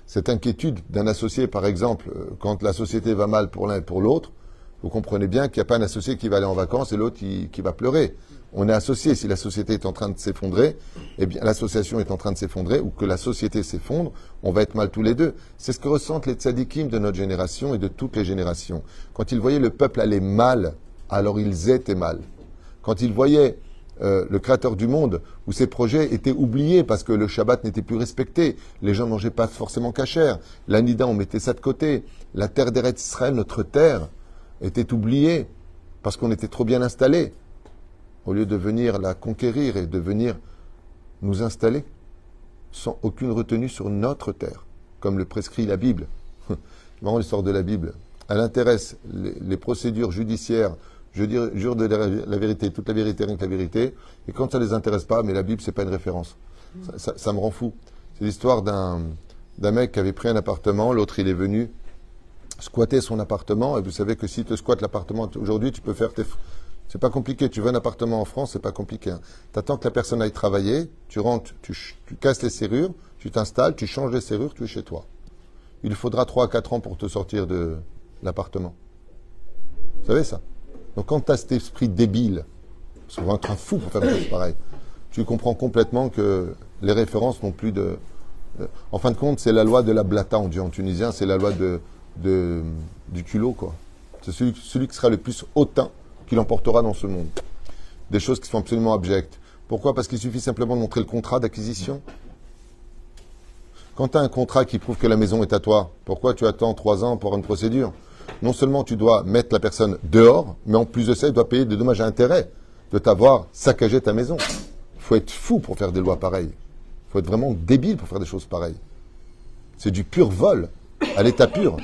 Cette inquiétude d'un associé, par exemple, quand la société va mal pour l'un et pour l'autre, vous comprenez bien qu'il n'y a pas un associé qui va aller en vacances et l'autre qui va pleurer. On est associé. Si la société est en train de s'effondrer, eh bien, l'association est en train de s'effondrer, ou que la société s'effondre, on va être mal tous les deux. C'est ce que ressentent les tzadikim de notre génération et de toutes les générations. Quand ils voyaient le peuple aller mal, alors ils étaient mal. Quand ils voyaient le Créateur du monde, où ses projets étaient oubliés parce que le Shabbat n'était plus respecté, les gens ne mangeaient pas forcément cachère, l'Anida, on mettait ça de côté, la terre d'Eretz Israël, notre terre, était oubliée parce qu'on était trop bien installés. Au lieu de venir la conquérir et de venir nous installer sans aucune retenue sur notre terre, comme le prescrit la Bible. C'est marrant l'histoire de la Bible. Elle intéresse les procédures judiciaires, je jure de la vérité, toute la vérité, rien que la vérité, et quand ça ne les intéresse pas, mais la Bible, c'est pas une référence. Ça me rend fou. C'est l'histoire d'un mec qui avait pris un appartement, l'autre il est venu squatter son appartement, et vous savez que si tu squattes l'appartement aujourd'hui, tu peux faire tes... C'est pas compliqué. Tu veux un appartement en France, c'est pas compliqué. Hein. Tu attends que la personne aille travailler, tu rentres, tu casses les serrures, tu t'installes, tu changes les serrures, tu es chez toi. Il faudra 3 à 4 ans pour te sortir de l'appartement. Vous savez ça? Donc quand tu as cet esprit débile, parce qu'on va être un fou pour faire des choses pareilles, tu comprends complètement que les références n'ont plus de... En fin de compte, c'est la loi de la blata, on dit en tunisien, c'est la loi du culot, quoi. C'est celui qui sera le plus hautain qui l'emportera dans ce monde. Des choses qui sont absolument abjectes. Pourquoi? Parce qu'il suffit simplement de montrer le contrat d'acquisition. Quand tu as un contrat qui prouve que la maison est à toi, pourquoi tu attends 3 ans pour une procédure? Non seulement tu dois mettre la personne dehors, mais en plus de ça, il doit payer des dommages à intérêt de t'avoir saccagé ta maison. Il faut être fou pour faire des lois pareilles. Il faut être vraiment débile pour faire des choses pareilles. C'est du pur vol, à l'état pur.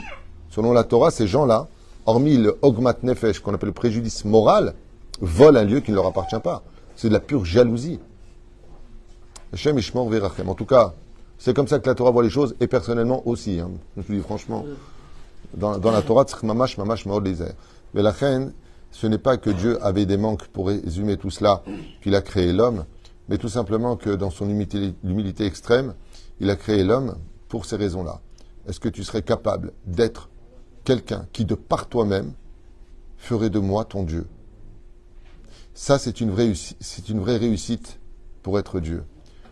Selon la Torah, ces gens-là, hormis le Ogmat Nefesh, qu'on appelle le préjudice moral, volent un lieu qui ne leur appartient pas. C'est de la pure jalousie. Hashem Ishmor Virachem. En tout cas, c'est comme ça que la Torah voit les choses, et personnellement aussi. Hein. Je vous dis franchement, dans la Torah, mamash maod lizer. Mais la reine, ce n'est pas que Dieu avait des manques pour résumer tout cela, qu'il a créé l'homme, mais tout simplement que dans son humilité extrême, il a créé l'homme pour ces raisons-là. Est-ce que tu serais capable d'être quelqu'un qui, de par toi-même, ferait de moi ton Dieu? Ça, c'est une vraie réussite pour être Dieu.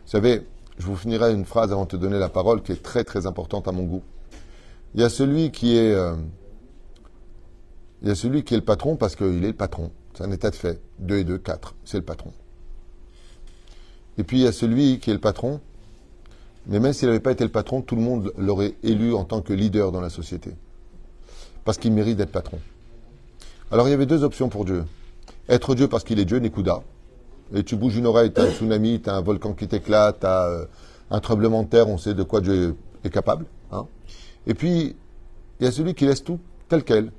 Vous savez, je vous finirai une phrase avant de te donner la parole qui est très très importante à mon goût. Il y a celui qui est le patron parce qu'il est le patron. C'est un état de fait. 2 et 2, 4. C'est le patron. Et puis il y a celui qui est le patron, mais même s'il n'avait pas été le patron, tout le monde l'aurait élu en tant que leader dans la société. Parce qu'il mérite d'être patron. Alors il y avait 2 options pour Dieu. Être Dieu parce qu'il est Dieu, Nekuda. Et tu bouges une oreille, tu as un tsunami, tu as un volcan qui t'éclate, tu as un tremblement de terre, on sait de quoi Dieu est capable. Hein. Et puis, il y a celui qui laisse tout tel quel.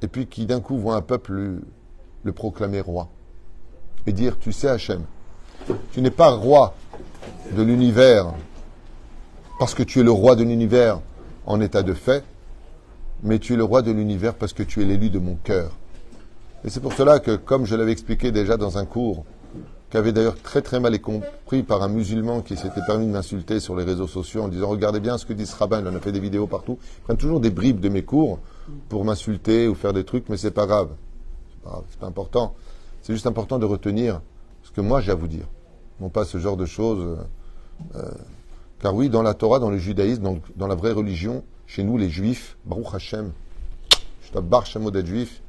Et puis qui d'un coup voit un peuple le proclamer roi. Et dire, tu sais Hachem, tu n'es pas roi de l'univers parce que tu es le roi de l'univers en état de fait, mais tu es le roi de l'univers parce que tu es l'élu de mon cœur. Et c'est pour cela que, comme je l'avais expliqué déjà dans un cours, qu'avait d'ailleurs très très mal compris par un musulman qui s'était permis de m'insulter sur les réseaux sociaux en disant « Regardez bien ce que dit ce rabbin, il en a fait des vidéos partout. » Ils prennent toujours des bribes de mes cours pour m'insulter ou faire des trucs, mais c'est pas grave. C'est pas grave, c'est pas important. C'est juste important de retenir ce que moi j'ai à vous dire. Non pas ce genre de choses. Car oui, dans la Torah, dans le judaïsme, dans la vraie religion, chez nous les juifs, Baruch Hashem, je t'abarre Shemo d'être juif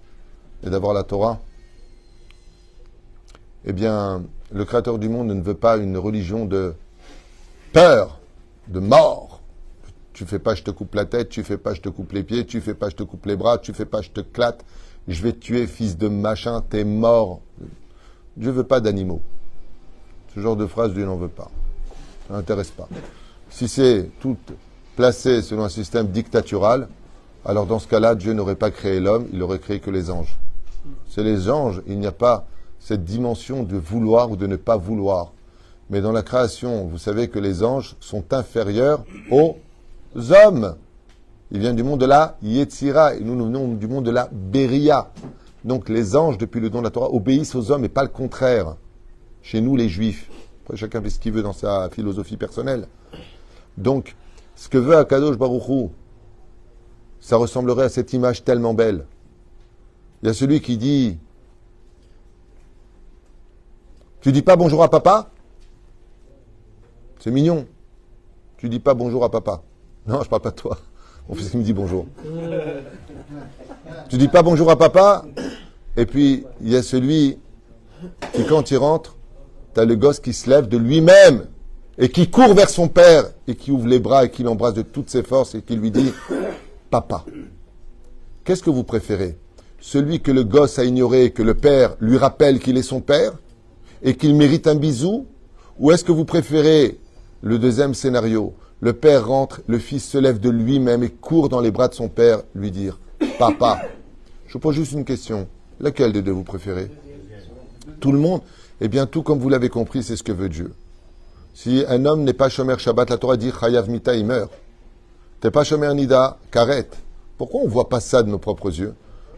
et d'avoir la Torah. eh bien, le Créateur du monde ne veut pas une religion de peur, de mort. Tu fais pas, je te coupe la tête, tu fais pas, je te coupe les pieds, tu fais pas, je te coupe les bras, tu fais pas, je te clate, je vais te tuer, fils de machin, t'es mort. Dieu veut pas d'animaux. Ce genre de phrase, Dieu n'en veut pas. Ça n'intéresse pas. Si c'est tout placé selon un système dictatural, alors dans ce cas-là, Dieu n'aurait pas créé l'homme, il aurait créé que les anges. C'est les anges, il n'y a pas cette dimension de vouloir ou de ne pas vouloir. Mais dans la création, vous savez que les anges sont inférieurs aux hommes. Ils viennent du monde de la Yetzira, et nous venons du monde de la Beria. Donc les anges, depuis le don de la Torah, obéissent aux hommes et pas le contraire. Chez nous, les juifs. Après, chacun fait ce qu'il veut dans sa philosophie personnelle. Donc, ce que veut Akadosh Baruch Hu, ça ressemblerait à cette image tellement belle. Il y a celui qui dit « Tu dis pas bonjour à papa ?» C'est mignon. Tu dis pas bonjour à papa. Non, je parle pas de toi. Mon fils qui me dit bonjour. Tu dis pas bonjour à papa. Et puis, il y a celui qui, quand il rentre, t'as le gosse qui se lève de lui-même et qui court vers son père et qui ouvre les bras et qui l'embrasse de toutes ses forces et qui lui dit « Papa ». Qu'est-ce que vous préférez? Celui que le gosse a ignoré et que le père lui rappelle qu'il est son père et qu'il mérite un bisou? Ou est-ce que vous préférez le deuxième scénario? Le père rentre, le fils se lève de lui-même et court dans les bras de son père lui dire « Papa ». Je vous pose juste une question. Laquelle des deux vous préférez? Tout le monde? Eh bien, tout comme vous l'avez compris, c'est ce que veut Dieu. Si un homme n'est pas Shomer Shabbat, la Torah dit Chayav Mita, il meurt. T'es pas Shomer Nida, Karet. Pourquoi on ne voit pas ça de nos propres yeux?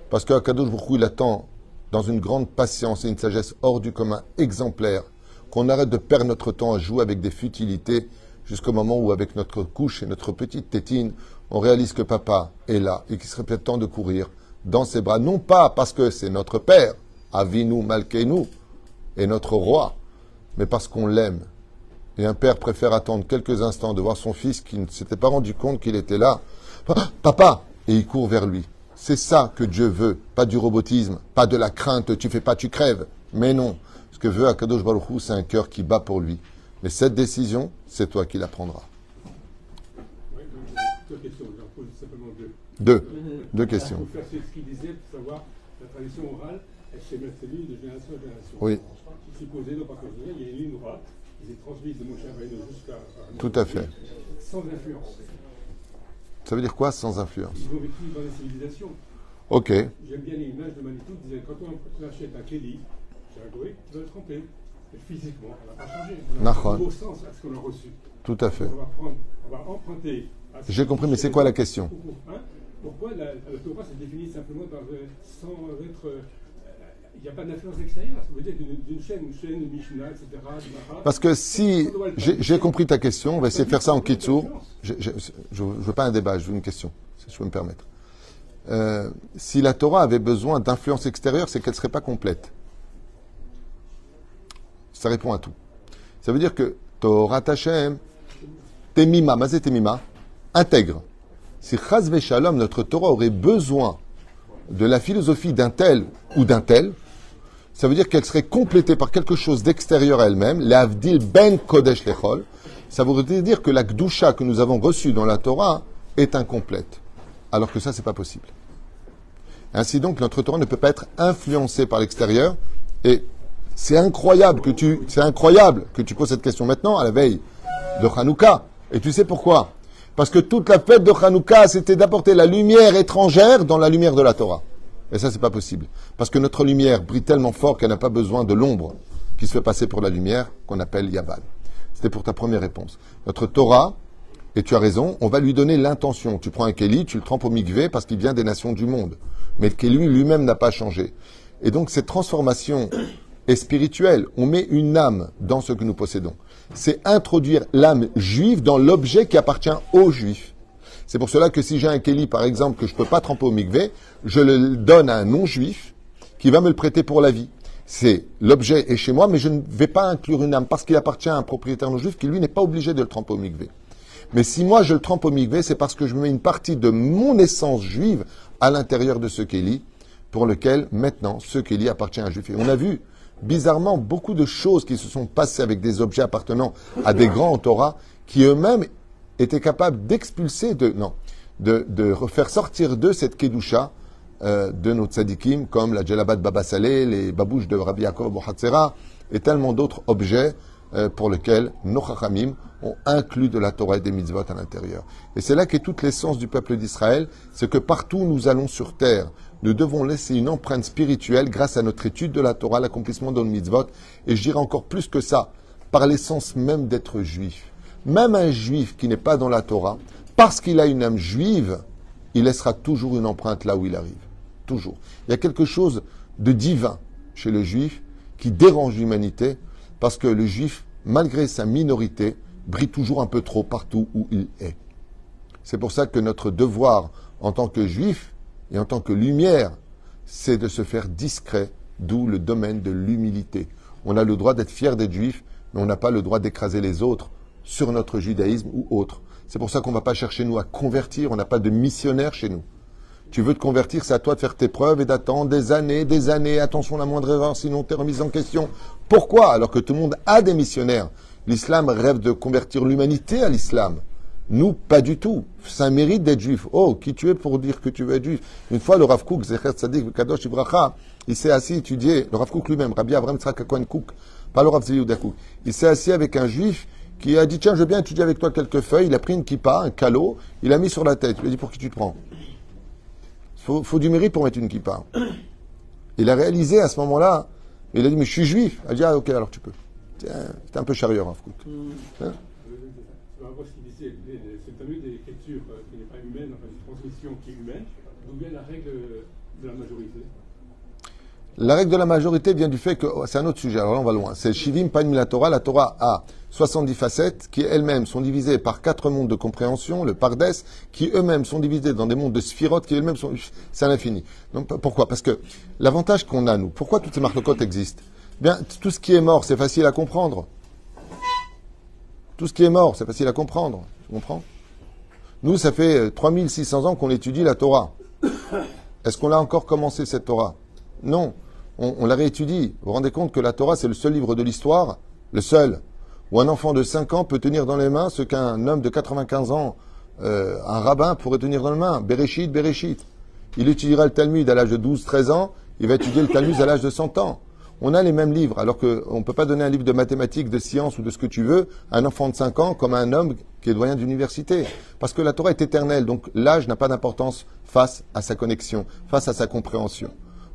Parce qu'Akadosh Baruch Hu, il attend, dans une grande patience et une sagesse hors du commun, exemplaire, qu'on arrête de perdre notre temps à jouer avec des futilités jusqu'au moment où, avec notre couche et notre petite tétine, on réalise que papa est là et qu'il serait peut-être temps de courir dans ses bras, non pas parce que c'est notre père, Avinu Malkeinu, et notre roi, mais parce qu'on l'aime. Et un père préfère attendre quelques instants de voir son fils qui ne s'était pas rendu compte qu'il était là. Papa! Et il court vers lui. C'est ça que Dieu veut, pas du robotisme, pas de la crainte, tu fais pas, tu crèves. Mais non, ce que veut Akadosh Baruch Hu, c'est un cœur qui bat pour lui. Mais cette décision, c'est toi qui la prendras. Oui, deux questions, j'en pose simplement deux. Deux questions. Pour faire ce qu'il disait, pour savoir la tradition orale, elle s'est maintenue de génération en génération. Oui. Supposé, non pas supposé, il y a une ligne droite, qui est transmise de Moshe Rabbeinu jusqu'à... Tout à fait. Sans influence. Ça veut dire quoi, sans influence? Ils ont vécu dans les civilisations. Ok. J'aime bien l'image de Manitou qui disait, quand on achète un kéli, c'est un goï, tu dois le tremper. Et physiquement, on n'a pas changé. On a un nouveau sens à ce qu'on a reçu. Tout à fait. On va emprunter... J'ai compris, mais c'est quoi la question? Pourquoi la Torah se définit simplement sans être... Il n'y a pas d'influence extérieure, ça veut dire d'une chaîne, une Mishnah, etc. Parce que si... J'ai compris ta question, on va essayer de faire ça en kitsur. Je ne veux pas un débat, je veux une question, si je peux me permettre. Si la Torah avait besoin d'influence extérieure, c'est qu'elle ne serait pas complète. Ça répond à tout. Ça veut dire que Torah Hashem, Temima, Mazé Temima, intègre. Si Chaz Veshalom, notre Torah aurait besoin de la philosophie d'un tel ou d'un tel, ça veut dire qu'elle serait complétée par quelque chose d'extérieur à elle-même, l'Avdil Ben Kodesh Lechol. Ça voudrait dire que la Gdusha que nous avons reçue dans la Torah est incomplète. Alors que ça, c'est pas possible. Ainsi donc, notre Torah ne peut pas être influencée par l'extérieur. Et c'est incroyable que tu poses cette question maintenant, à la veille de Hanouka. Et tu sais pourquoi? Parce que toute la fête de Hanouka, c'était d'apporter la lumière étrangère dans la lumière de la Torah. Et ça, c'est pas possible. Parce que notre lumière brille tellement fort qu'elle n'a pas besoin de l'ombre qui se fait passer pour la lumière, qu'on appelle Yaval. C'était pour ta première réponse. Notre Torah, et tu as raison, on va lui donner l'intention. Tu prends un Kéli, tu le trempes au mikvé parce qu'il vient des nations du monde. Mais le Kéli lui-même n'a pas changé. Et donc, cette transformation est spirituelle. On met une âme dans ce que nous possédons. C'est introduire l'âme juive dans l'objet qui appartient aux juifs. C'est pour cela que si j'ai un Kéli, par exemple, que je ne peux pas tremper au mikvé, je le donne à un non-juif qui va me le prêter pour la vie. C'est l'objet est chez moi, mais je ne vais pas inclure une âme parce qu'il appartient à un propriétaire non-juif qui, lui, n'est pas obligé de le tremper au mikvé. Mais si moi je le trempe au mikvé, c'est parce que je mets une partie de mon essence juive à l'intérieur de ce Kéli, pour lequel, maintenant, ce Kéli appartient à un juif. Et on a vu bizarrement, beaucoup de choses qui se sont passées avec des objets appartenant à des grands en Torah, qui eux-mêmes étaient capables d'expulser, de faire sortir d'eux cette kedusha de nos tzadikim, comme la djellaba de Baba Saleh, les babouches de Rabbi Yaakov Abu Hatzera, et tellement d'autres objets pour lesquels nos chachamim ont inclus de la Torah et des mitzvot à l'intérieur. Et c'est là qu'est toute l'essence du peuple d'Israël, c'est que partout où nous allons sur terre, nous devons laisser une empreinte spirituelle grâce à notre étude de la Torah, l'accomplissement de nos mitzvot, et je dirais encore plus que ça, par l'essence même d'être juif. Même un juif qui n'est pas dans la Torah, parce qu'il a une âme juive, il laissera toujours une empreinte là où il arrive. Toujours. Il y a quelque chose de divin chez le juif qui dérange l'humanité, parce que le juif, malgré sa minorité, brille toujours un peu trop partout où il est. C'est pour ça que notre devoir en tant que juif et en tant que lumière, c'est de se faire discret, d'où le domaine de l'humilité. On a le droit d'être fier d'être juif, mais on n'a pas le droit d'écraser les autres sur notre judaïsme ou autre. C'est pour ça qu'on ne va pas chercher, nous, à convertir. On n'a pas de missionnaire chez nous. Tu veux te convertir, c'est à toi de faire tes preuves et d'attendre des années. Attention, la moindre erreur, sinon tu es remise en question. Pourquoi? Alors que tout le monde a des missionnaires. L'islam rêve de convertir l'humanité à l'islam. Nous, pas du tout. C'est un mérite d'être juif. Oh, qui tu es pour dire que tu veux être juif? Une fois, le Rav Kook, Zecher Tzadik, Kadosh Ibracha, il s'est assis étudier, le Rav Kook lui-même, Rabbi Avraham Tzrak Cohen Kook, pas le Rav Yehuda Kook. Il s'est assis avec un juif qui a dit, tiens, je veux bien étudier avec toi quelques feuilles. Il a pris une kippa, un calot, il a mis sur la tête. Il lui a dit, pour qui tu te prends? Faut du mérite pour mettre une kippa. Il a réalisé à ce moment-là, il a dit, mais je suis juif. Il a dit, ah, ok, alors tu peux. C'était un peu chariot, Rav Kook. Hein? Par rapport à ce qu'il disait, cette fameuse écriture qui n'est pas humaine, enfin une transmission qui est humaine, d'où vient la règle de la majorité? La règle de la majorité vient du fait que, c'est un autre sujet, alors là on va loin, c'est Shivim Panim la Torah. La Torah a 70 facettes qui elles-mêmes sont divisées par 4 mondes de compréhension, le Pardes, qui eux-mêmes sont divisés dans des mondes de Sphirot qui eux-mêmes sont, c'est à l'infini. Donc pourquoi? Parce que l'avantage qu'on a, nous, pourquoi toutes ces marloquotes existent? Bien, tout ce qui est mort, c'est facile à comprendre. Tout ce qui est mort, c'est facile à comprendre. Tu comprends? Nous, ça fait 3600 ans qu'on étudie la Torah. Est-ce qu'on a encore commencé cette Torah? Non. On la réétudie. Vous vous rendez compte que la Torah, c'est le seul livre de l'histoire, le seul, où un enfant de 5 ans peut tenir dans les mains ce qu'un homme de 95 ans, un rabbin, pourrait tenir dans les mains. Bereshit, Bereshit. Il étudiera le Talmud à l'âge de 12-13 ans, il va étudier le Talmud à l'âge de 100 ans. On a les mêmes livres, alors qu'on ne peut pas donner un livre de mathématiques, de sciences ou de ce que tu veux à un enfant de 5 ans comme à un homme qui est doyen d'université. Parce que la Torah est éternelle, donc l'âge n'a pas d'importance face à sa connexion, face à sa compréhension.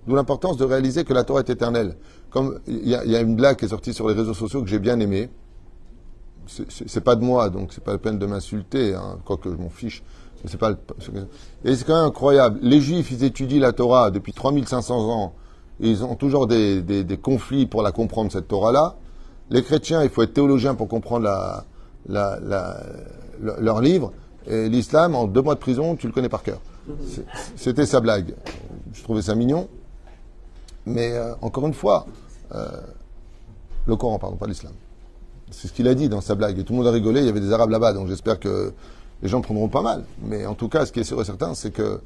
D'où l'importance de réaliser que la Torah est éternelle. Comme il y a une blague qui est sortie sur les réseaux sociaux que j'ai bien aimée. C'est pas de moi, donc c'est pas la peine de m'insulter, hein, quoique je m'en fiche. Mais c'est pas. Et c'est quand même incroyable. Les Juifs, ils étudient la Torah depuis 3500 ans. Ils ont toujours des conflits pour la comprendre, cette Torah-là. Les chrétiens, il faut être théologien pour comprendre leur livre. Et l'islam, en 2 mois de prison, tu le connais par cœur. C'était sa blague. Je trouvais ça mignon. Mais encore une fois, le Coran, pardon, pas l'islam. C'est ce qu'il a dit dans sa blague. Et tout le monde a rigolé, il y avait des Arabes là-bas, donc j'espère que les gens prendront pas mal. Mais en tout cas, ce qui est sûr et certain, c'est que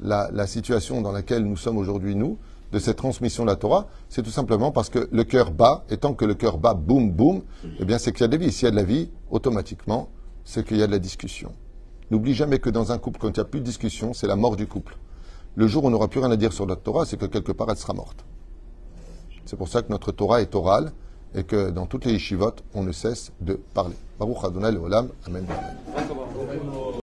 la situation dans laquelle nous sommes aujourd'hui, nous, de cette transmission de la Torah, c'est tout simplement parce que le cœur bat, et tant que le cœur bat, boum, boum, eh bien c'est qu'il y a de la vie. S'il y a de la vie, automatiquement, c'est qu'il y a de la discussion. N'oublie jamais que dans un couple, quand il n'y a plus de discussion, c'est la mort du couple. Le jour où on n'aura plus rien à dire sur notre Torah, c'est que quelque part, elle sera morte. C'est pour ça que notre Torah est orale, et que dans toutes les yeshivot, on ne cesse de parler. Baruch Adonai Leolam. Amen.